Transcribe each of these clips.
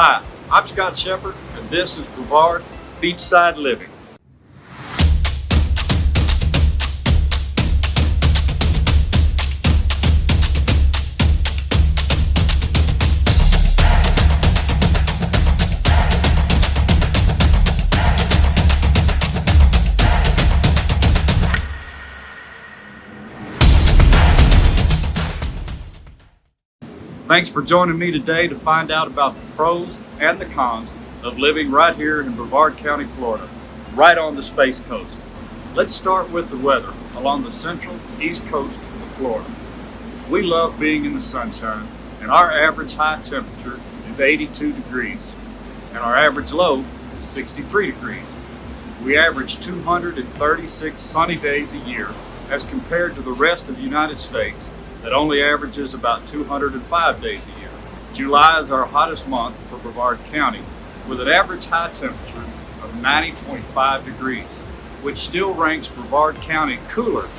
Hi, I'm Scott Shepard, and this is Brevard Beachside Living. Thanks for joining me today to find out about the pros and the cons of living right here in Brevard County, Florida, right on the Space Coast. Let's start with the weather along the central east coast of Florida. We love being in the sunshine, and our average high temperature is 82 degrees, and our average low is 63 degrees. We average 236 sunny days a year as compared to the rest of the United States that only averages about 205 days a year. July is our hottest month for Brevard County with an average high temperature of 90.5 degrees, which still ranks Brevard County cooler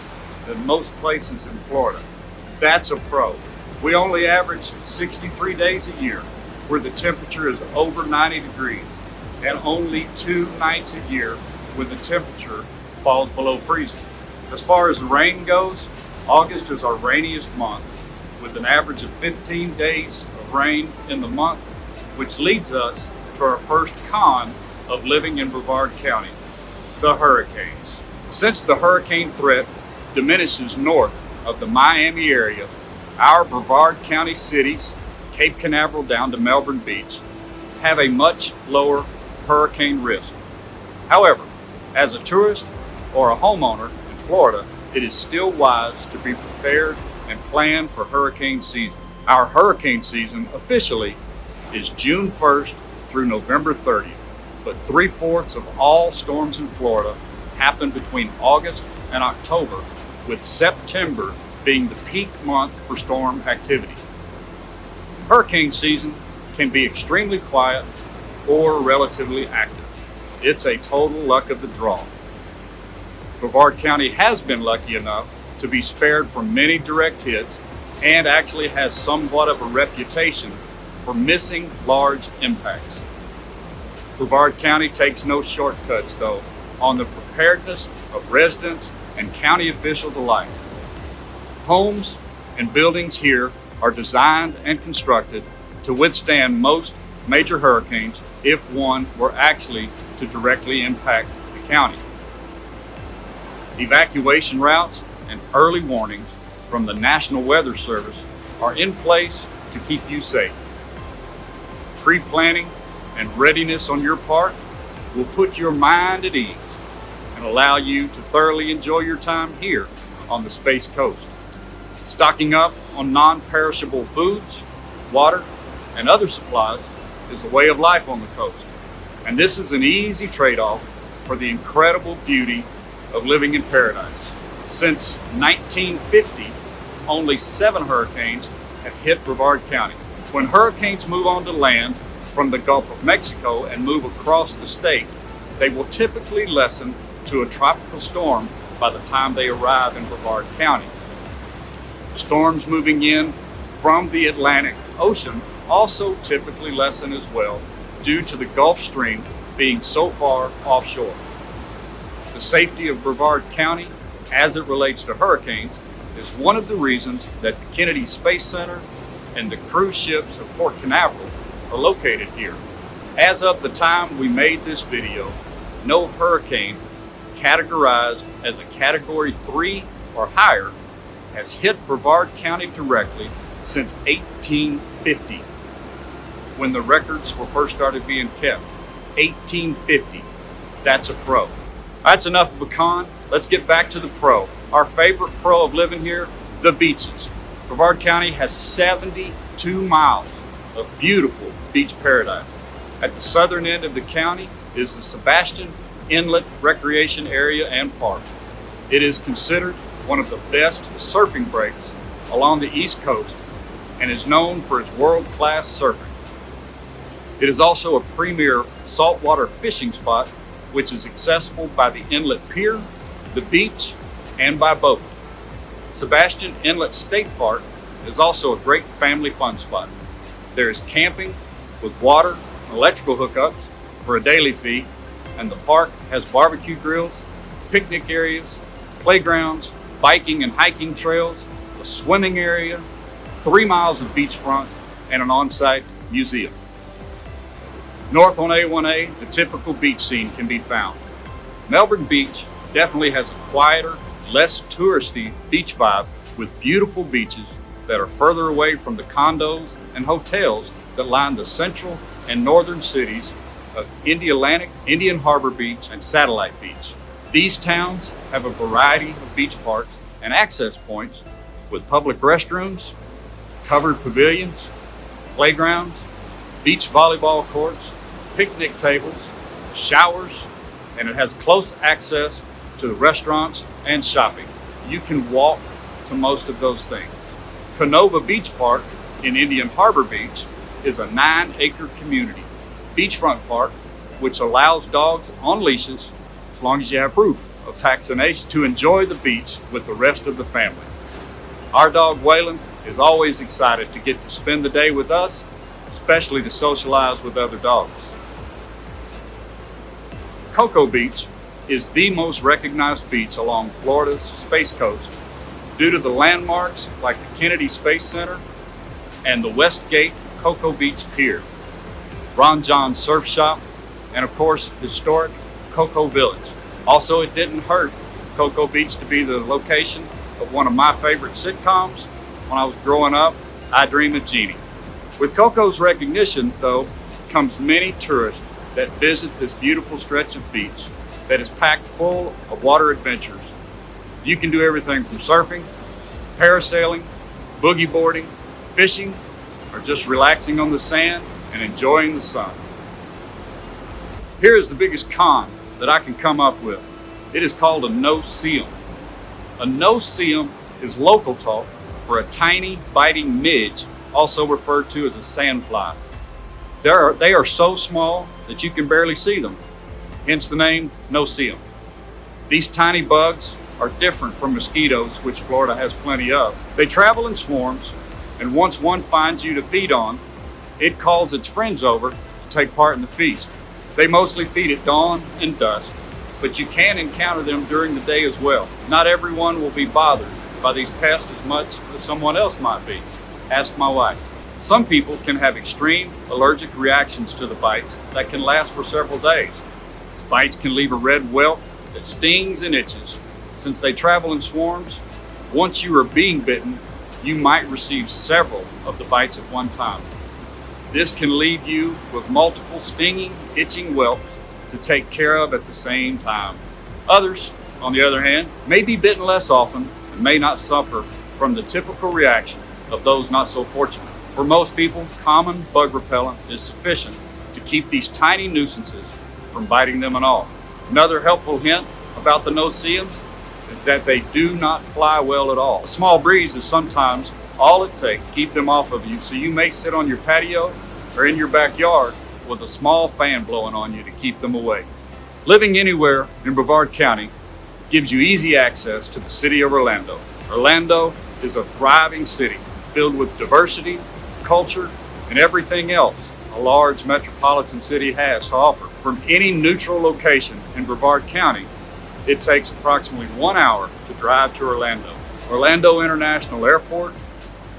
than most places in Florida. That's a pro. We only average 63 days a year where the temperature is over 90 degrees and only 2 nights a year when the temperature falls below freezing. As far as the rain goes, August is our rainiest month, with an average of 15 days of rain in the month, which leads us to our first con of living in Brevard County, the hurricanes. Since the hurricane threat diminishes north of the Miami area, our Brevard County cities, Cape Canaveral down to Melbourne Beach, have a much lower hurricane risk. However, as a tourist or a homeowner in Florida, it is still wise to be prepared and plan for hurricane season. Our hurricane season officially is June 1st through November 30th, but 3/4 of all storms in Florida happen between August and October, with September being the peak month for storm activity. Hurricane season can be extremely quiet or relatively active. It's a total luck of the draw. Brevard County has been lucky enough to be spared from many direct hits and actually has somewhat of a reputation for missing large impacts. Brevard County takes no shortcuts, though, on the preparedness of residents and county officials alike. Homes and buildings here are designed and constructed to withstand most major hurricanes if one were actually to directly impact the county. Evacuation routes and early warnings from the National Weather Service are in place to keep you safe. Pre-planning and readiness on your part will put your mind at ease and allow you to thoroughly enjoy your time here on the Space Coast. Stocking up on non-perishable foods, water, and other supplies is a way of life on the coast, and this is an easy trade-off for the incredible beauty of living in paradise. Since 1950, only 7 hurricanes have hit Brevard County. When hurricanes move onto land from the Gulf of Mexico and move across the state, they will typically lessen to a tropical storm by the time they arrive in Brevard County. Storms moving in from the Atlantic Ocean also typically lessen as well due to the Gulf Stream being so far offshore. The safety of Brevard County as it relates to hurricanes is one of the reasons that the Kennedy Space Center and the cruise ships of Port Canaveral are located here. As of the time we made this video, no hurricane categorized as a Category 3 or higher has hit Brevard County directly since 1850, when the records were first started being kept. 1850. That's a pro. That's enough of a con. Let's get back to the pro. Our favorite pro of living here, the beaches. Brevard County has 72 miles of beautiful beach paradise. At the southern end of the county is the Sebastian Inlet Recreation Area and Park. It is considered one of the best surfing breaks along the East Coast and is known for its world-class surfing. It is also a premier saltwater fishing spot, which is accessible by the inlet pier, the beach, and by boat. Sebastian Inlet State Park is also a great family fun spot. There is camping with water electrical hookups for a daily fee, and the park has barbecue grills, picnic areas, playgrounds, biking and hiking trails, a swimming area, 3 miles of beachfront, and an on-site museum. North on A1A, the typical beach scene can be found. Melbourne Beach definitely has a quieter, less touristy beach vibe with beautiful beaches that are further away from the condos and hotels that line the central and northern cities of Atlantic, Indian Harbor Beach, and Satellite Beach. These towns have a variety of beach parks and access points with public restrooms, covered pavilions, playgrounds, beach volleyball courts, picnic tables, showers, and it has close access to restaurants and shopping. You can walk to most of those things. Canova Beach Park in Indian Harbor Beach is a 9-acre community beachfront park which allows dogs on leashes, as long as you have proof of vaccination, to enjoy the beach with the rest of the family. Our dog Waylon is always excited to get to spend the day with us, especially to socialize with other dogs. Cocoa Beach is the most recognized beach along Florida's Space Coast due to the landmarks like the Kennedy Space Center and the Westgate Cocoa Beach Pier, Ron John's Surf Shop, and of course, historic Cocoa Village. Also, it didn't hurt Cocoa Beach to be the location of one of my favorite sitcoms when I was growing up, I Dream of Jeannie. With Coco's recognition, though, comes many tourists that visit this beautiful stretch of beach that is packed full of water adventures. You can do everything from surfing, parasailing, boogie boarding, fishing, or just relaxing on the sand and enjoying the sun. Here is the biggest con that I can come up with. It is called a no-see-um. A no-see-um is local talk for a tiny biting midge, also referred to as a sandfly. They are so small that you can barely see them, hence the name no-see-um. These tiny bugs are different from mosquitoes, which Florida has plenty of. They travel in swarms, and once one finds you to feed on, it calls its friends over to take part in the feast. They mostly feed at dawn and dusk, but you can encounter them during the day as well. Not everyone will be bothered by these pests as much as someone else might be. Ask my wife. Some people can have extreme allergic reactions to the bites that can last for several days. These bites can leave a red welt that stings and itches. Since they travel in swarms, once you are being bitten, you might receive several of the bites at one time. This can leave you with multiple stinging, itching whelps to take care of at the same time. Others, on the other hand, may be bitten less often and may not suffer from the typical reaction of those not so fortunate. For most people, common bug repellent is sufficient to keep these tiny nuisances from biting them at all. Another helpful hint about the no-see-ums is that they do not fly well at all. A small breeze is sometimes all it takes to keep them off of you, so you may sit on your patio or in your backyard with a small fan blowing on you to keep them away. Living anywhere in Brevard County gives you easy access to the city of Orlando. Orlando is a thriving city filled with diversity, culture, and everything else a large metropolitan city has to offer. From any neutral location in Brevard County, it takes approximately 1 hour to drive to Orlando. Orlando International Airport,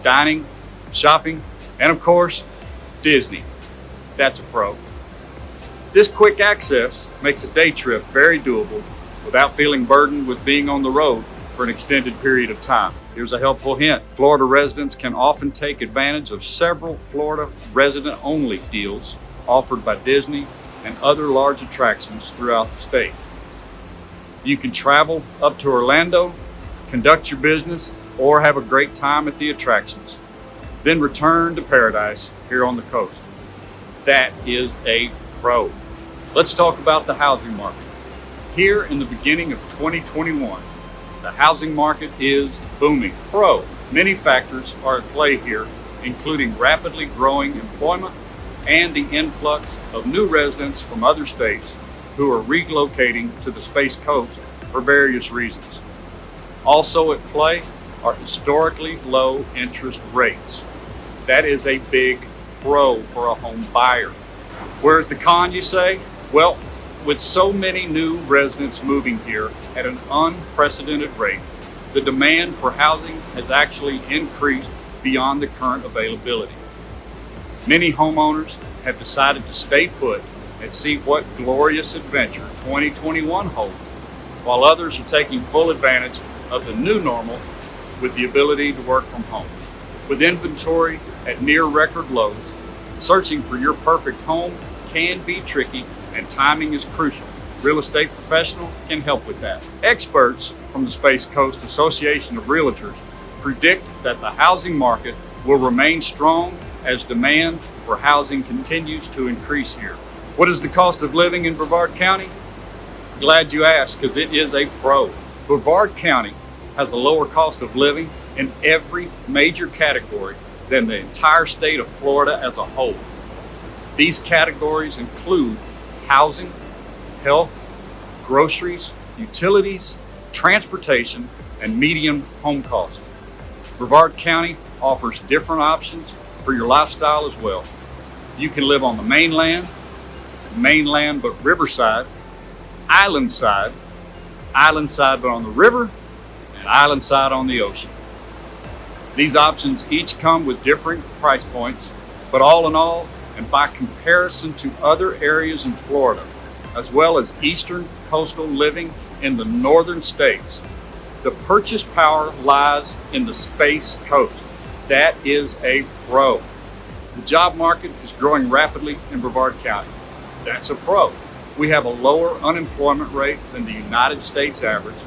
dining, shopping, and of course, Disney. That's a pro. This quick access makes a day trip very doable without feeling burdened with being on the road for an extended period of time. Here's a helpful hint. Florida residents can often take advantage of several Florida resident-only deals offered by Disney and other large attractions throughout the state. You can travel up to Orlando, conduct your business, or have a great time at the attractions, then return to paradise here on the coast. That is a pro. Let's talk about the housing market. Here in the beginning of 2021, the housing market is booming. Pro. Many factors are at play here, including rapidly growing employment and the influx of new residents from other states who are relocating to the Space Coast for various reasons. Also at play are historically low interest rates. That is a big pro for a home buyer. Where's the con, you say? Well, with so many new residents moving here at an unprecedented rate, the demand for housing has actually increased beyond the current availability. Many homeowners have decided to stay put and see what glorious adventure 2021 holds, while others are taking full advantage of the new normal with the ability to work from home. With inventory at near record lows, searching for your perfect home can be tricky and timing is crucial. Real estate professional can help with that. Experts from the Space Coast Association of Realtors predict that the housing market will remain strong as demand for housing continues to increase here. What is the cost of living in Brevard County? Glad you asked, because it is a pro. Brevard County has a lower cost of living in every major category than the entire state of Florida as a whole. These categories include housing, health, groceries, utilities, transportation, and median home cost. Brevard County offers different options for your lifestyle as well. You can live on the mainland but riverside, island side but on the river, and island side on the ocean. These options each come with different price points, but all in all, and by comparison to other areas in Florida, as well as eastern coastal living in the northern states, the purchase power lies in the Space Coast. That is a pro. The job market is growing rapidly in Brevard County. That's a pro. We have a lower unemployment rate than the United States average,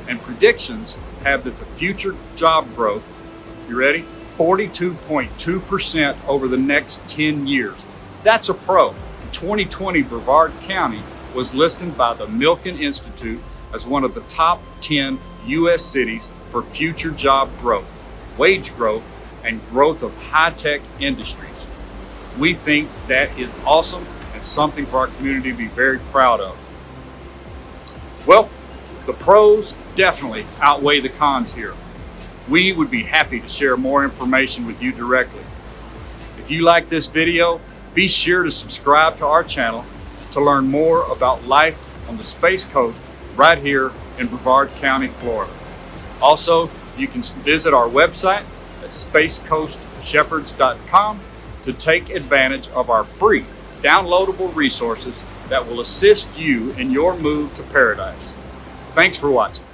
and predictions have that the future job growth, you ready? 42.2% over the next 10 years. That's a pro. In 2020, Brevard County was listed by the Milken Institute as one of the top 10 U.S. cities for future job growth, wage growth, and growth of high-tech industries. We think that is awesome and something for our community to be very proud of. Well, the pros definitely outweigh the cons here. We would be happy to share more information with you directly. If you like this video, be sure to subscribe to our channel to learn more about life on the Space Coast right here in Brevard County, Florida. Also, you can visit our website at spacecoastshepherds.com to take advantage of our free downloadable resources that will assist you in your move to paradise. Thanks for watching.